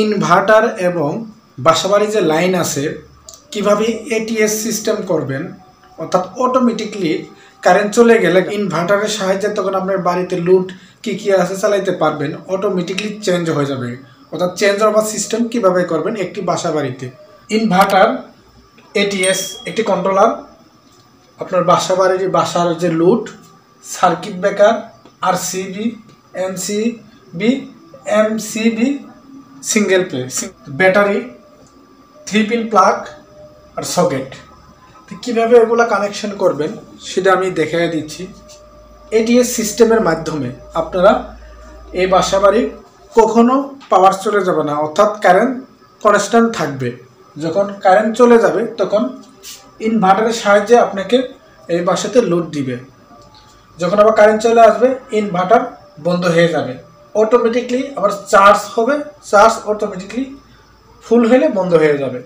Inverter এবং বাসাবাড়ি যে line আছে কিভাবে এটিএস সিস্টেম করবেন, অর্থাৎ অটোমেটিকলি কারেন্ট চলে গেলে ইনভার্টারের সাহায্যে তখন আপনার বাড়িতে লোড কী আছে চালাইতে পারবেন, অটোমেটিকলি চেঞ্জ হয়ে যাবে। অর্থাৎ চেঞ্জ ওভার সিস্টেম কিভাবে করবেন একটি বাসাবাড়িতে। ইনভার্টার, এটিএস একটি কন্ট্রোলার, আপনার বাসার যে load, circuit breaker, RCB, MCB, single phase, battery, 3 pin plug আর সকেট। তো কীভাবে এগুলো কানেকশন করবেন সেটা আমি দেখিয়ে দিচ্ছি। এটিএস সিস্টেমের মাধ্যমে আপনারা এই বাসাবাড়ির কখনো পাওয়ার চলে যাবে না, অর্থাৎ কারেন্ট কনস্ট্যান্ট থাকবে। যখন কারেন্ট চলে যাবে তখন ইনভার্টারের সাহায্যে আপনাকে এই বাসাতে লোড দিবে। যখন আবার কারেন্ট চলে আসবে ইনভার্টার বন্ধ হয়ে যাবে, অটোমেটিকলি আবার চার্জ হবে, চার্জ অটোমেটিকলি ফুল হলে বন্ধ হয়ে যাবে।